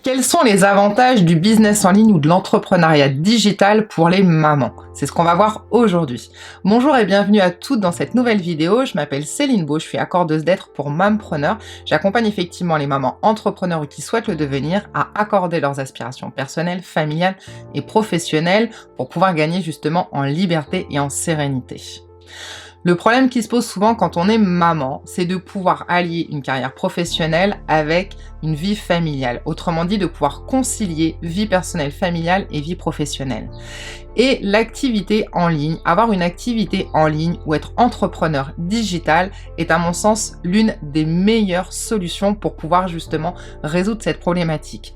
Quels sont les avantages du business en ligne ou de l'entrepreneuriat digital pour les mamans? C'est ce qu'on va voir aujourd'hui. Bonjour et bienvenue à toutes dans cette nouvelle vidéo. Je m'appelle Céline Beau, je suis accordeuse d'être pour Mampreneur. J'accompagne effectivement les mamans entrepreneurs ou qui souhaitent le devenir à accorder leurs aspirations personnelles, familiales et professionnelles pour pouvoir gagner justement en liberté et en sérénité. Le problème qui se pose souvent quand on est maman, c'est de pouvoir allier une carrière professionnelle avec une vie familiale. Autrement dit, de pouvoir concilier vie personnelle, familiale et vie professionnelle. Et l'activité en ligne, avoir une activité en ligne ou être entrepreneur digital est à mon sens l'une des meilleures solutions pour pouvoir justement résoudre cette problématique.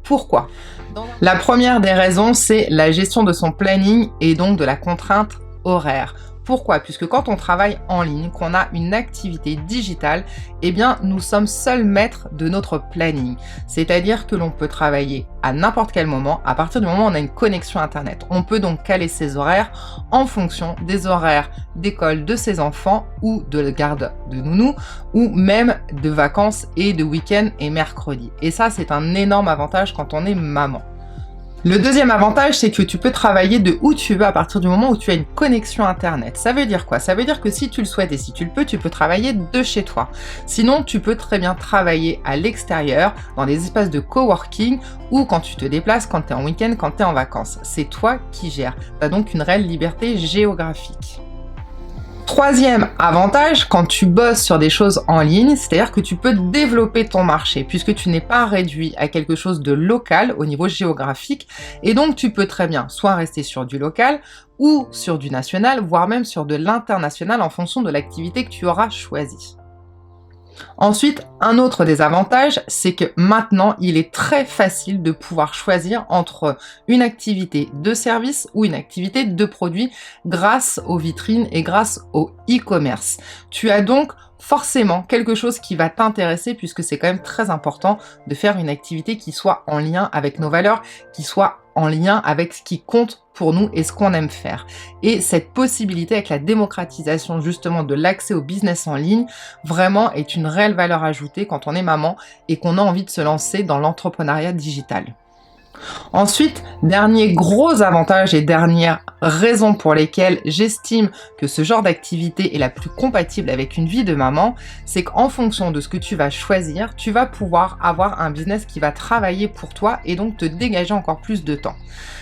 Pourquoi? La première des raisons, c'est la gestion de son planning et donc de la contrainte horaire. Pourquoi? Puisque quand on travaille en ligne, qu'on a une activité digitale, eh bien, nous sommes seuls maîtres de notre planning. C'est-à-dire que l'on peut travailler à n'importe quel moment, à partir du moment où on a une connexion Internet. On peut donc caler ses horaires en fonction des horaires d'école de ses enfants ou de garde de nounou, ou même de vacances et de week-end et mercredi. Et ça, c'est un énorme avantage quand on est maman. Le deuxième avantage, c'est que tu peux travailler de où tu veux à partir du moment où tu as une connexion Internet. Ça veut dire quoi? Ça veut dire que si tu le souhaites et si tu le peux, tu peux travailler de chez toi. Sinon, tu peux très bien travailler à l'extérieur, dans des espaces de coworking ou quand tu te déplaces, quand tu es en week-end, quand tu es en vacances. C'est toi qui gères. Tu as donc une réelle liberté géographique. Troisième avantage, quand tu bosses sur des choses en ligne, c'est-à-dire que tu peux développer ton marché puisque tu n'es pas réduit à quelque chose de local au niveau géographique et donc tu peux très bien soit rester sur du local ou sur du national, voire même sur de l'international en fonction de l'activité que tu auras choisie. Ensuite, un autre des avantages, c'est que maintenant, il est très facile de pouvoir choisir entre une activité de service ou une activité de produit grâce aux vitrines et grâce au e-commerce. Tu as donc forcément quelque chose qui va t'intéresser puisque c'est quand même très important de faire une activité qui soit en lien avec nos valeurs, qui soit en lien avec ce qui compte pour nous et ce qu'on aime faire. Et cette possibilité avec la démocratisation justement de l'accès au business en ligne, vraiment est une réelle valeur ajoutée quand on est maman et qu'on a envie de se lancer dans l'entrepreneuriat digital. Ensuite, dernier gros avantage et dernière raison pour lesquelles j'estime que ce genre d'activité est la plus compatible avec une vie de maman, c'est qu'en fonction de ce que tu vas choisir, tu vas pouvoir avoir un business qui va travailler pour toi et donc te dégager encore plus de temps.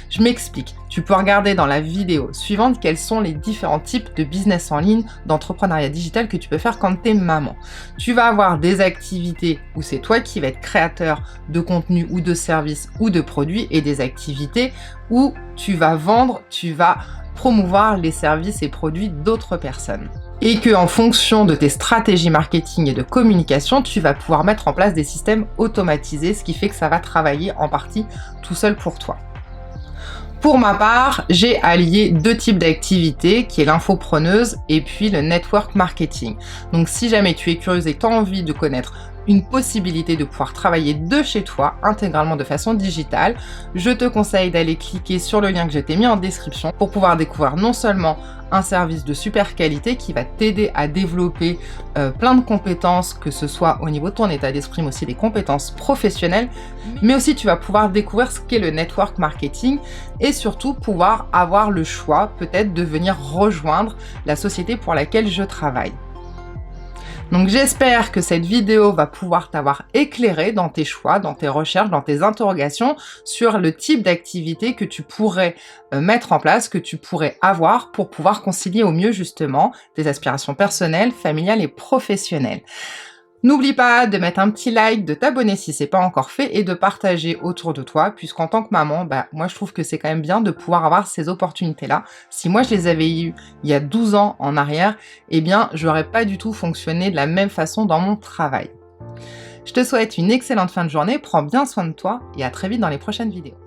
Je m'explique. Tu peux regarder dans la vidéo suivante quels sont les différents types de business en ligne, d'entrepreneuriat digital que tu peux faire quand tu es maman. Tu vas avoir des activités où c'est toi qui vas être créateur de contenu ou de services ou de produits et des activités où tu vas vendre, tu vas promouvoir les services et produits d'autres personnes. Et que en fonction de tes stratégies marketing et de communication, tu vas pouvoir mettre en place des systèmes automatisés, ce qui fait que ça va travailler en partie tout seul pour toi. Pour ma part, j'ai allié deux types d'activités, qui est l'infopreneuse et puis le network marketing. Donc si jamais tu es curieuse et que tu as envie de connaître une possibilité de pouvoir travailler de chez toi intégralement de façon digitale, je te conseille d'aller cliquer sur le lien que je t'ai mis en description pour pouvoir découvrir non seulement un service de super qualité qui va t'aider à développer plein de compétences, que ce soit au niveau de ton état d'esprit, mais aussi des compétences professionnelles, mais aussi tu vas pouvoir découvrir ce qu'est le network marketing et surtout pouvoir avoir le choix peut-être de venir rejoindre la société pour laquelle je travaille. Donc j'espère que cette vidéo va pouvoir t'avoir éclairé dans tes choix, dans tes recherches, dans tes interrogations sur le type d'activité que tu pourrais mettre en place, que tu pourrais avoir pour pouvoir concilier au mieux justement tes aspirations personnelles, familiales et professionnelles. N'oublie pas de mettre un petit like, de t'abonner si c'est pas encore fait et de partager autour de toi puisqu'en tant que maman, moi je trouve que c'est quand même bien de pouvoir avoir ces opportunités-là. Si moi je les avais eues il y a 12 ans en arrière, eh bien j'aurais pas du tout fonctionné de la même façon dans mon travail. Je te souhaite une excellente fin de journée, prends bien soin de toi et à très vite dans les prochaines vidéos.